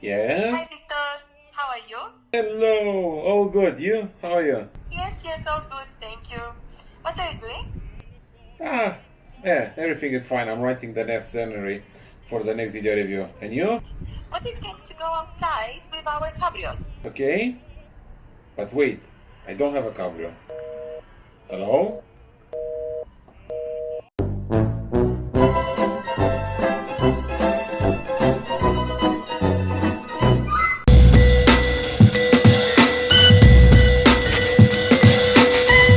Yes? Hi, Victor. How are you? Hello, all good. You? How are you? Yes, all good, thank you. What are you doing? Yeah, everything is fine. I'm writing the next scenery for the next video review. And you? What do you think to go outside with our cabrios? Okay? But wait, I don't have a Cabrio. Hello?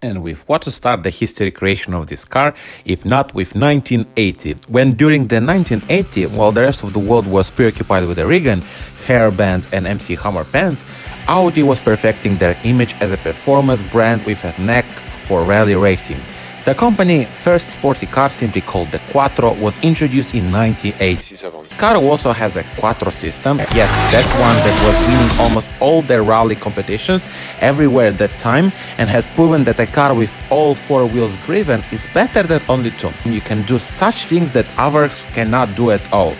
And with what to start the history creation of this car, if not with 1980, when during the 1980, while the rest of the world was preoccupied with the Reagan, hair bands and MC Hammer pants, Audi was perfecting their image as a performance brand with a knack for rally racing. The company's first sporty car, simply called the Quattro, was introduced in 1980. This car also has a Quattro system, yes, that one that was winning almost all the rally competitions everywhere at that time, and has proven that a car with all four wheels driven is better than only two. You can do such things that others cannot do at all.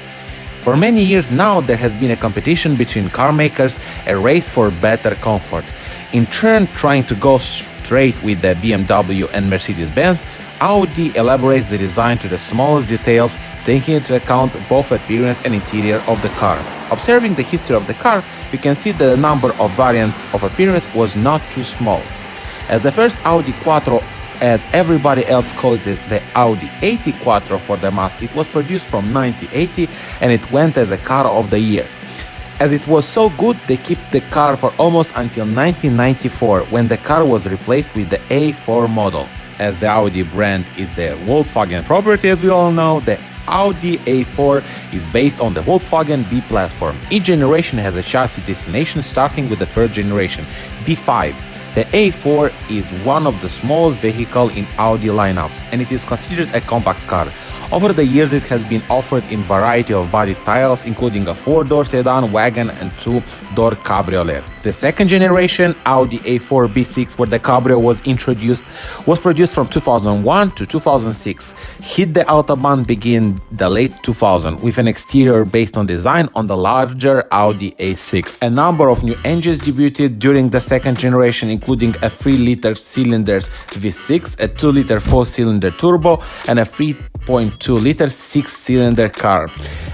For many years now, there has been a competition between car makers, a race for better comfort. In turn, trying to go straight with the BMW and Mercedes-Benz, Audi elaborates the design to the smallest details, taking into account both appearance and interior of the car. Observing the history of the car, we can see that the number of variants of appearance was not too small. As the first Audi Quattro, as everybody else called it, the Audi 80 Quattro for the mass, it was produced from 1980 and it went as a car of the year. As it was so good, they kept the car for almost until 1994, when the car was replaced with the A4 model. As the Audi brand is the Volkswagen property, as we all know, the Audi A4 is based on the Volkswagen B platform. Each generation has a chassis destination, starting with the third generation, B5. The A4 is one of the smallest vehicles in Audi lineups, and it is considered a compact car. Over the years, it has been offered in variety of body styles, including a 4-door sedan, wagon, and 2-door cabriolet. The second generation Audi A4 B6, where the Cabrio was introduced, was produced from 2001 to 2006. Hit the Autobahn begin the late 2000s with an exterior based on design on the larger Audi A6. A number of new engines debuted during the second generation, including a 3-liter cylinders V6, a 2-liter 4-cylinder turbo, and a 3.2-liter 6-cylinder car.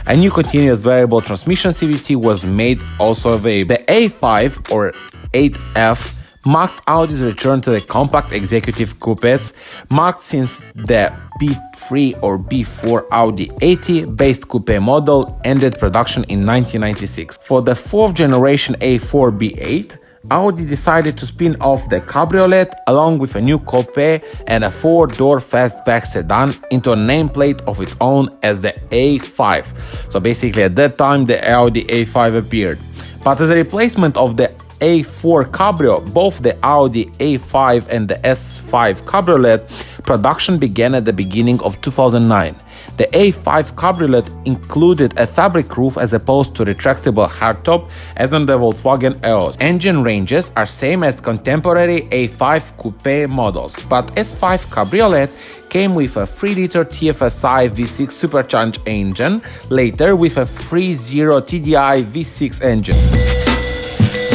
A new continuous variable transmission CVT was made also available. The A5 or 8F marked Audi's return to the compact executive coupes, marked since the B3 or B4 Audi 80 based coupe model ended production in 1996. For the fourth generation A4 B8, Audi decided to spin off the Cabriolet along with a new coupe and a 4-door fastback sedan into a nameplate of its own as the A5. So basically at that time the Audi A5 appeared. But as a replacement of the A4 Cabrio, both the Audi A5 and the S5 Cabriolet production began at the beginning of 2009. The A5 Cabriolet included a fabric roof as opposed to retractable hardtop as on the Volkswagen EOS. Engine ranges are same as contemporary A5 coupe models, but S5 Cabriolet came with a 3-liter TFSI V6 supercharged engine, later with a 3.0 TDI V6 engine.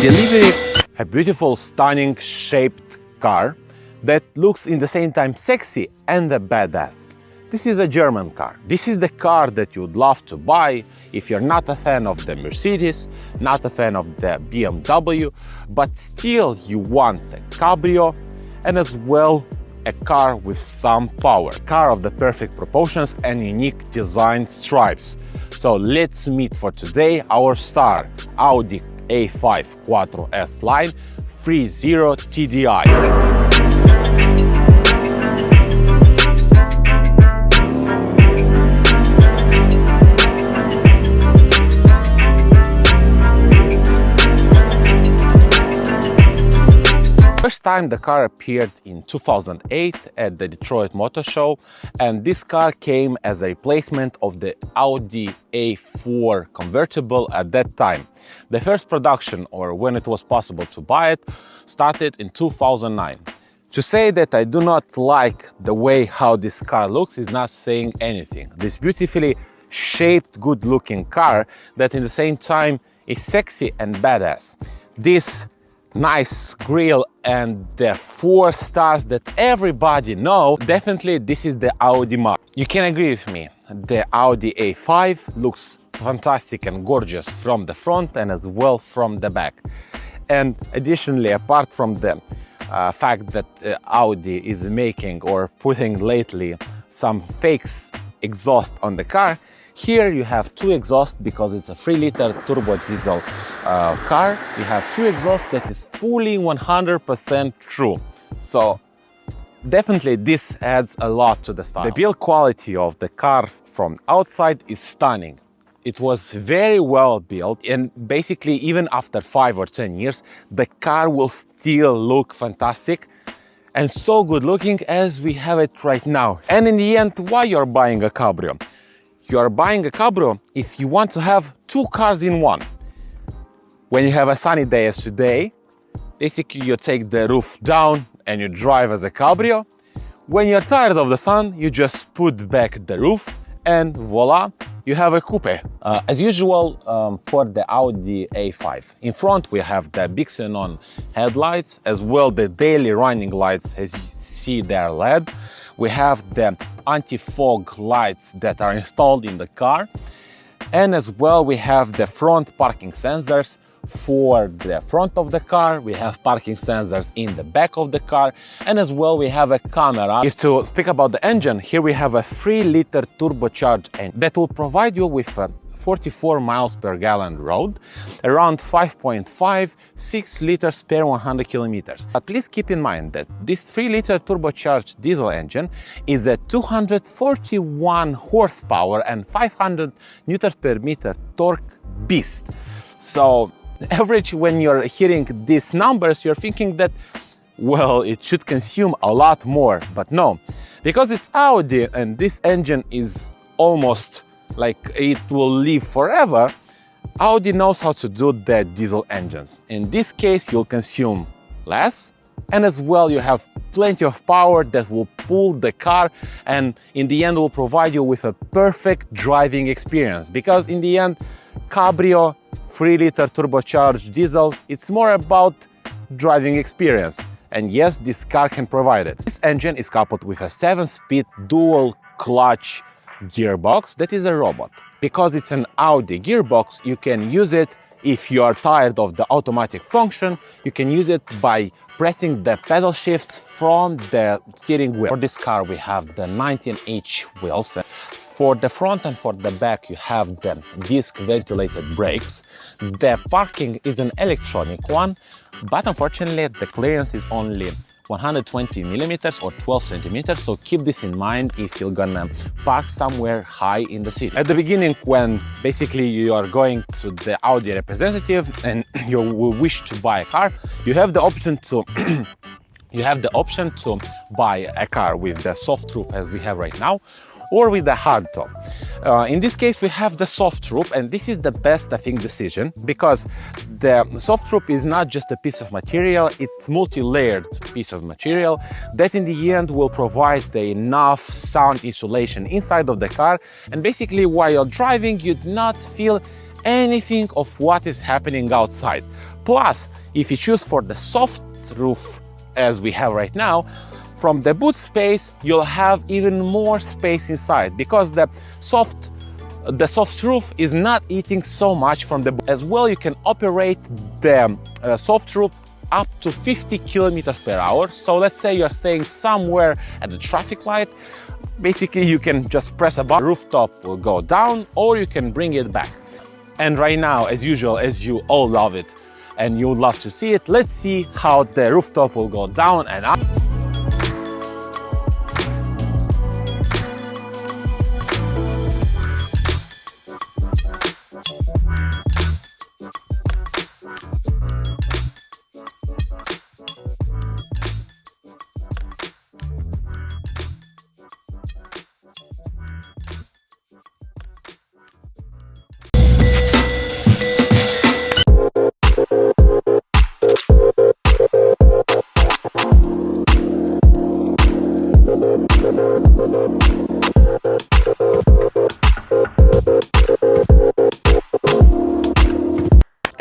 Delivery a beautiful, stunning shaped car that looks in the same time sexy and a badass. This is a German car. This is the car that you'd love to buy if you're not a fan of the Mercedes, not a fan of the BMW, but still you want a Cabrio and as well a car with some power. A car of the perfect proportions and unique design stripes. So let's meet for today our star, Audi A5 Quattro S line 3.0 TDI. First time the car appeared in 2008 at the Detroit Motor Show, and this car came as a replacement of the Audi A4 convertible at that time. The first production, or when it was possible to buy it, started in 2009. To say that I do not like the way how this car looks is not saying anything. This beautifully shaped, good-looking car that in the same time is sexy and badass. This nice grille and the 4 stars that everybody know, definitely this is the Audi mark. You can agree with me, the Audi A5 looks fantastic and gorgeous from the front and as well from the back. And additionally, apart from the fact that Audi is making or putting lately some fakes exhaust on the car, here you have 2 exhausts because it's a 3-liter turbo diesel car. You have 2 exhausts that is fully 100% true. So definitely this adds a lot to the style. The build quality of the car from outside is stunning. It was very well built, and basically even after 5 or 10 years, the car will still look fantastic and so good looking as we have it right now. And in the end, why you're buying a Cabrio? You're buying a Cabrio if you want to have 2 cars in one. When you have a sunny day as today, basically you take the roof down and you drive as a Cabrio. When you're tired of the sun, you just put back the roof and voila, you have a coupe. As usual, for the Audi A5. In front we have the big xenon headlights, as well the daily running lights, as you see they're LED. We have the anti-fog lights that are installed in the car. And as well we have the front parking sensors for the front of the car. We have parking sensors in the back of the car, and as well we have a camera. If to speak about the engine, here we have a 3-liter turbocharged engine that will provide you with a 44 miles per gallon road, around 5.56 liters per 100 kilometers. But please keep in mind that this 3-liter turbocharged diesel engine is a 241 horsepower and 500 newtons per meter torque beast. So average, when you're hearing these numbers, you're thinking that, well, it should consume a lot more, but no, because it's Audi and this engine is almost like it will live forever. Audi knows how to do the diesel engines. In this case, you'll consume less, and as well you have plenty of power that will pull the car, and in the end will provide you with a perfect driving experience, because in the end, Cabrio 3-liter turbocharged diesel, it's more about driving experience. And yes, this car can provide it. This engine is coupled with a 7-speed dual clutch gearbox that is a robot. Because it's an Audi gearbox, you can use it if you are tired of the automatic function. You can use it by pressing the pedal shifts from the steering wheel. For this car we have the 19-inch wheels. For the front and for the back you have the disc ventilated brakes. The parking is an electronic one, but unfortunately the clearance is only 120 millimeters or 12 centimeters, so keep this in mind if you're gonna park somewhere high in the city. At the beginning, when basically you are going to the Audi representative and you wish to buy a car, you have the option to buy a car with the soft roof as we have right now, or with the hard top. In this case we have the soft roof, and this is the best, I think, decision, because the soft roof is not just a piece of material, it's multi-layered piece of material that in the end will provide enough sound insulation inside of the car, and basically while you're driving you do not feel anything of what is happening outside. Plus, if you choose for the soft roof as we have right now, from the boot space you'll have even more space inside, because the soft roof is not eating so much from the boot. As well, you can operate the soft roof up to 50 kilometers per hour. So let's say you're staying somewhere at the traffic light, basically you can just press a button, rooftop will go down, or you can bring it back. And right now, as usual, as you all love it and you would love to see it, let's see how the rooftop will go down and up.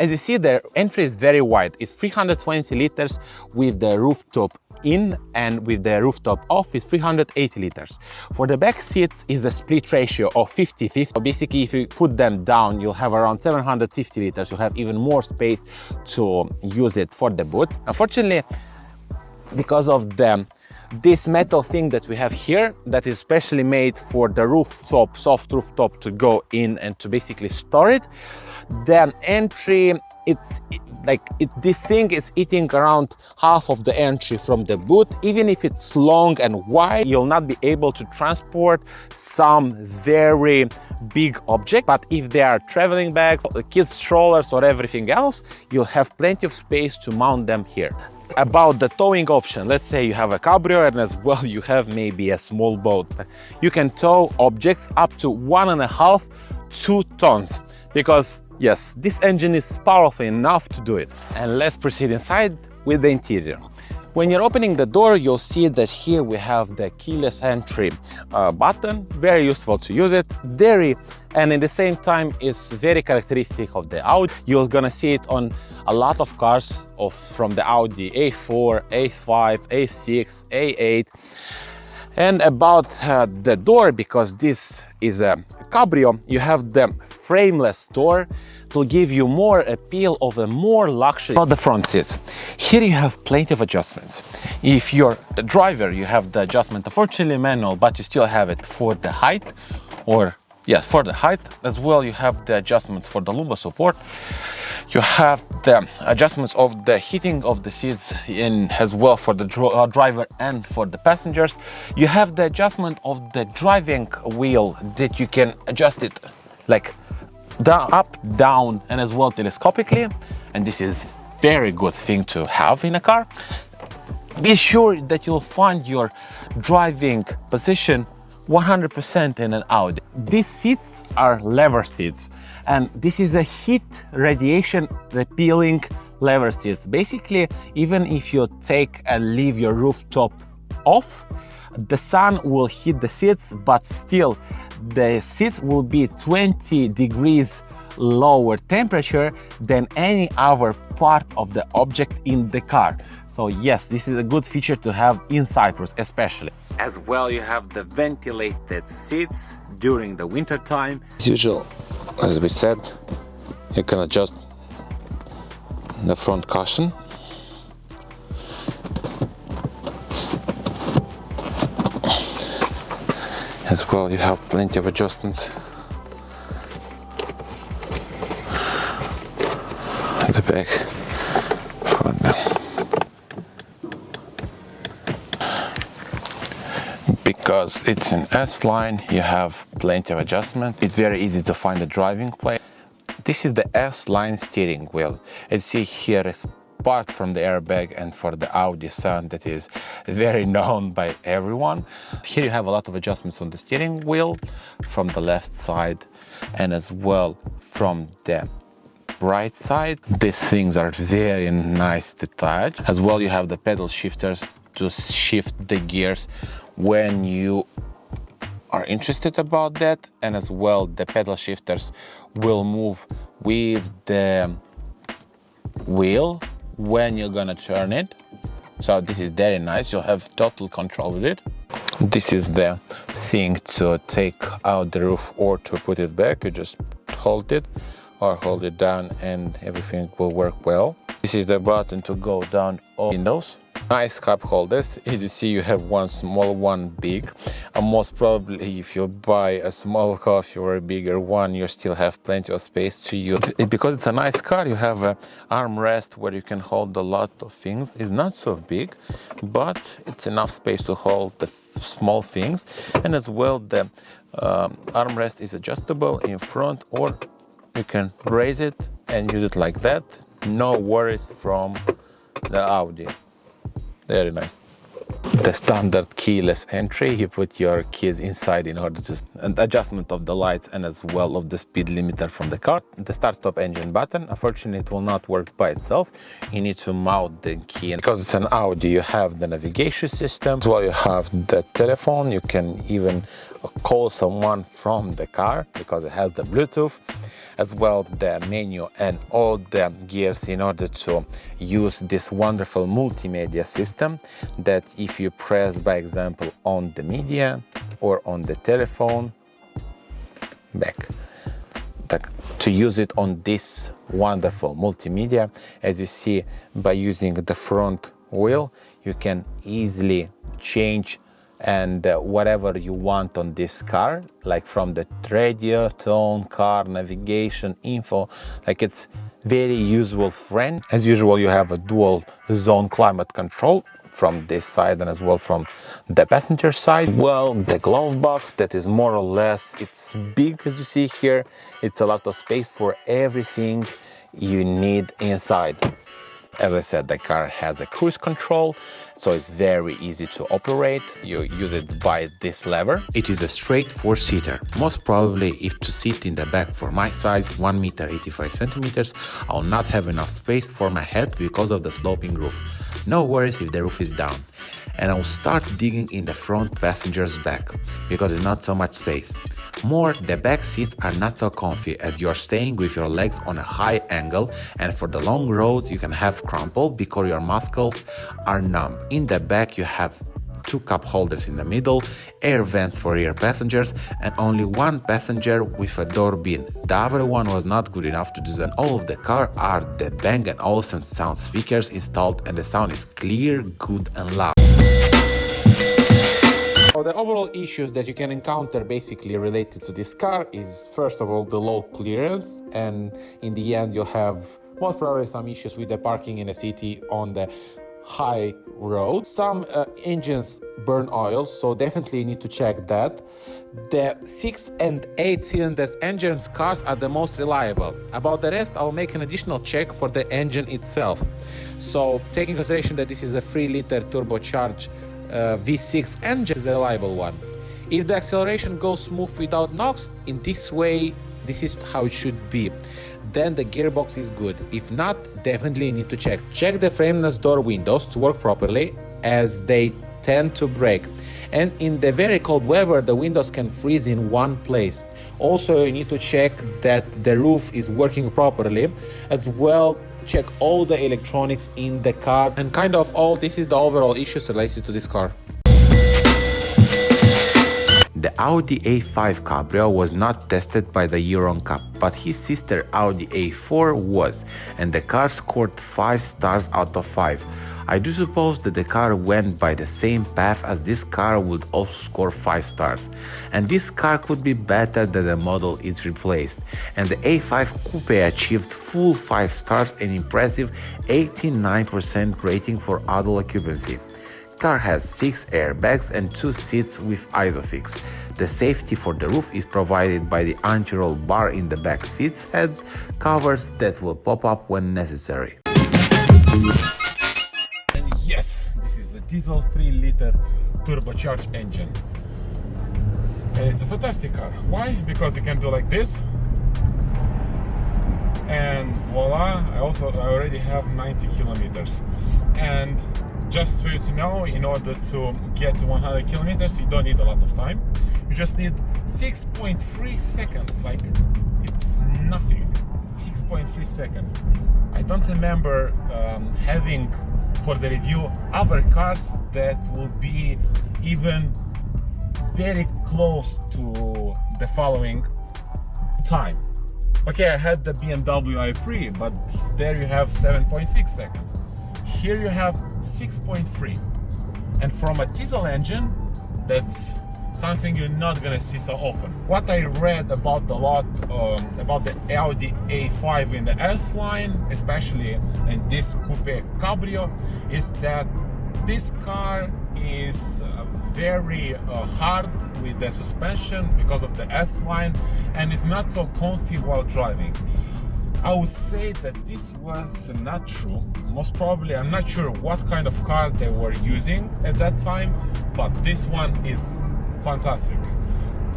As you see, the entry is very wide. It's 320 liters with the rooftop in, and with the rooftop off is 380 liters. For the back seat is a split ratio of 50-50. Basically, if you put them down, you'll have around 750 liters. You'll have even more space to use it for the boot. Unfortunately, because of this metal thing that we have here, that is specially made for the rooftop, soft rooftop, to go in and to basically store it, the entry, this thing is eating around half of the entry from the boot. Even if it's long and wide, you'll not be able to transport some very big object. But if they are traveling bags, kids strollers or everything else, you'll have plenty of space to mount them here. About the towing option, let's say you have a Cabrio and as well you have maybe a small boat. You can tow objects up to 1.5–2 tons, because yes, this engine is powerful enough to do it. And let's proceed inside with the interior. When you're opening the door, you'll see that here we have the keyless entry button. Very useful to use it, and at the same time it's very characteristic of the Audi. You're gonna see it on a lot of cars from the Audi A4, A5, A6, A8. And about the door, because this is a Cabrio, you have the frameless door to give you more appeal of a more luxury. About the front seats, here you have plenty of adjustments. If you're the driver, you have the adjustment, unfortunately manual, but you still have it for the height, or yes, for the height. As well, you have the adjustment for the lumbar support. You have the adjustments of the heating of the seats in as well for the driver and for the passengers. You have the adjustment of the driving wheel that you can adjust it like down, up, down, and as well telescopically. And this is very good thing to have in a car. Be sure that you'll find your driving position 100% in an Audi. These seats are leather seats, and this is a heat radiation repelling leather seats. Basically, even if you take and leave your rooftop off, the sun will hit the seats, but still the seats will be 20 degrees lower temperature than any other part of the object in the car. So yes, this is a good feature to have in Cyprus especially. As well, you have the ventilated seats during the winter time. As usual, as we said, you can adjust the front cushion. As well, you have plenty of adjustments at the back for them. Because it's an S-line, you have plenty of adjustment. It's very easy to find the driving plane. This is the S-line steering wheel. You see here is apart from the airbag and for the Audi sound that is very known by everyone. Here you have a lot of adjustments on the steering wheel from the left side and as well from the right side. These things are very nice to touch. As well, you have the pedal shifters to shift the gears when you are interested about that, and as well the pedal shifters will move with the wheel when you're gonna turn it. So this is very nice, you'll have total control with it. This is the thing to take out the roof or to put it back. You just hold it or hold it down and everything will work well. This is the button to go down all windows. Nice cup holders. As you see, you have one small, one big. And most probably, if you buy a small coffee or a bigger one, you still have plenty of space to use. Because it's a nice car, you have an armrest where you can hold a lot of things. It's not so big, but it's enough space to hold the small things. And as well, the armrest is adjustable in front, or you can raise it and use it like that. No worries from the Audi. Very nice. The standard keyless entry, you put your keys inside in order to an adjustment of the lights and as well of the speed limiter from the car. The start-stop engine button, unfortunately it will not work by itself. You need to mount the key, and because it's an Audi you have the navigation system, as well you have the telephone. You can even call someone from the car because it has the Bluetooth. as well the menu and all the gears in order to use this wonderful multimedia system that if you press, by example, on the media or on the telephone, back, to use it on this wonderful multimedia. As you see, by using the front wheel, you can easily change and whatever you want on this car, like from the radio, tone, car, navigation, info, like it's very user friendly. As usual, you have a dual zone climate control from this side and as well from the passenger side. Well, the glove box, that is more or less, it's big as you see here. It's a lot of space for everything you need inside. As I said, the car has a cruise control, so it's very easy to operate. You use it by this lever. It is a straight 4-seater. Most probably, if to sit in the back for my size, 1 meter 85 centimeters, I'll not have enough space for my head because of the sloping roof. No worries if the roof is down. And I'll start digging in the front passenger's back, because there's not so much space. More, the back seats are not so comfy as you're staying with your legs on a high angle, and for the long roads you can have crumple because your muscles are numb. In the back you have 2 cup holders in the middle, air vents for rear passengers, and only 1 passenger with a door bin. The other one was not good enough to do that. All of the car are the Bang & Olufsen sound speakers installed, and the sound is clear, good and loud. So the overall issues that you can encounter basically related to this car is, first of all, the low clearance, and in the end you'll have most probably some issues with the parking in the city on the high road. Some engines burn oil, so definitely you need to check that. The 6 and 8 cylinders engines cars are the most reliable. About the rest, I'll make an additional check for the engine itself. So taking consideration that this is a 3-liter turbocharged V6 engine, is a reliable one. If the acceleration goes smooth without knocks, in this way, this is how it should be. Then the gearbox is good. If not, definitely need to check. Check the frameless door windows to work properly, as they tend to break. And in the very cold weather, the windows can freeze in one place. Also, you need to check that the roof is working properly. As well, check all the electronics in the car. And kind of all, this is the overall issues related to this car. The Audi A5 Cabrio was not tested by the Euro Cup, but his sister Audi A4 was, and the car scored 5 stars out of 5. I do suppose that the car went by the same path as this car would also score 5 stars. And this car could be better than the model it replaced. And the A5 Coupe achieved full 5 stars and impressive 89% rating for idle occupancy. Car has 6 airbags and 2 seats with ISOFIX. The safety for the roof is provided by the anti-roll bar in the back seat's head covers that will pop up when necessary. And yes, this is a diesel 3-liter turbocharged engine. And it's a fantastic car. Why? Because you can do like this. And voila, I already have 90 kilometers. And just for you to know, in order to get to 100 kilometers, you don't need a lot of time. You just need 6.3 seconds. Like, it's nothing. 6.3 seconds. I don't remember having for the review other cars that will be even very close to the following time. Okay, I had the BMW i3, but there you have 7.6 seconds. Here you have 6.3. And from a diesel engine, that's something you're not gonna see so often. What I read about about the Audi A5 in the S line, especially in this Coupe Cabrio, is that this car is very hard with the suspension because of the S line, and it's not so comfy while driving. I would say that this was not true. Most probably, I'm not sure what kind of car they were using at that time, but this one is fantastic.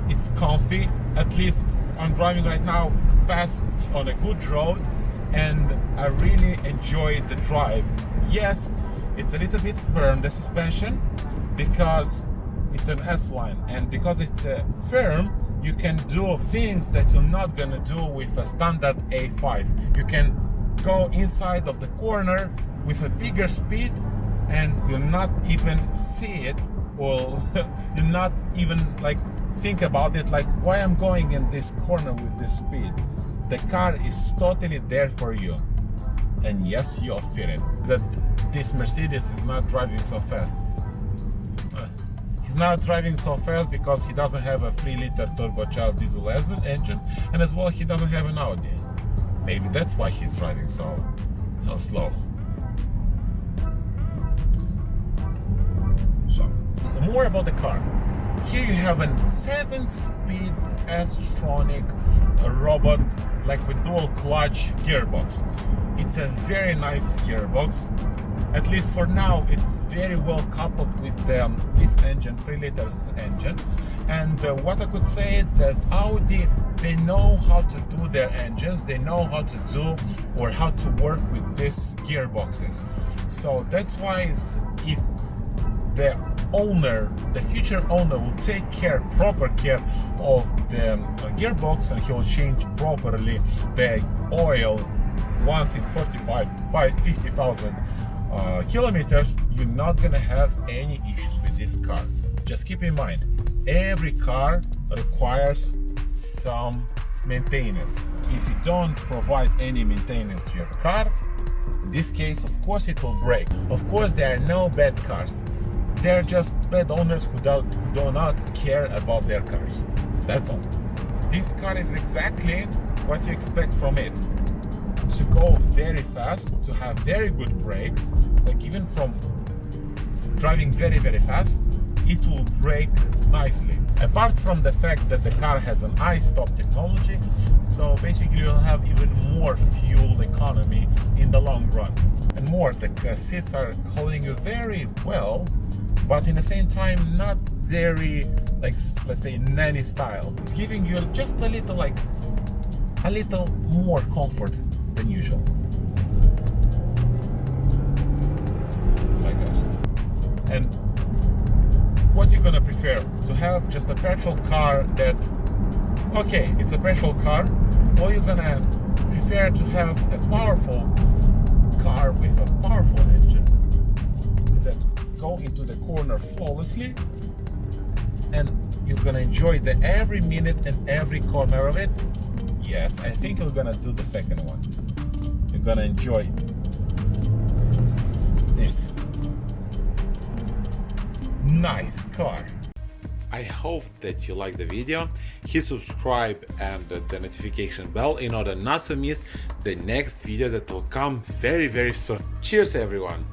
It's comfy. At least I'm driving right now fast on a good road, and I really enjoy the drive. Yes, it's a little bit firm, the suspension, because it's an S line, and because it's firm, you can do things that you're not gonna do with a standard A5. You can go inside of the corner with a bigger speed and you'll not even see it, or you'll not even like think about it, like why I'm going in this corner with this speed. The car is totally there for you. And yes, you'll feel it, that this Mercedes is not driving so fast. He's not driving so fast because he doesn't have a 3-liter turbocharged diesel engine, and as well he doesn't have an Audi. Maybe that's why he's driving so slow. So, more about the car. Here you have a 7-speed S-tronic robot, like with dual clutch gearbox. It's a very nice gearbox. At least for now, it's very well coupled with this engine, 3-liter engine. And what I could say that Audi, they know how to do their engines, they know how to do or how to work with these gearboxes. So that's why if the owner, the future owner, will take proper care of the gearbox, and he'll change properly the oil once in 50,000 kilometers, you're not gonna have any issues with this car. Just keep in mind, every car requires some maintenance. If you don't provide any maintenance to your car, in this case, of course it will break. Of course, there are no bad cars. They're just bad owners who do not care about their cars. That's all. This car is exactly what you expect from it. To go very fast, to have very good brakes, like even from driving very, very fast, it will brake nicely. Apart from the fact that the car has an i-stop technology, so basically you'll have even more fuel economy in the long run. And more, the seats are holding you very well, but in the same time not very, like, let's say, nanny style. It's giving you just a little more comfort than usual. My gosh. And what you're gonna prefer? To have just a petrol car that, okay, it's a petrol car, or you're gonna prefer to have a powerful car with a powerful engine that go into the corner flawlessly, and you're gonna enjoy the every minute and every corner of it? Yes, I think you're gonna do the second one. You're gonna enjoy this nice car. I hope that you like the video. Hit subscribe and the notification bell in order not to miss the next video that will come very, very soon. Cheers everyone!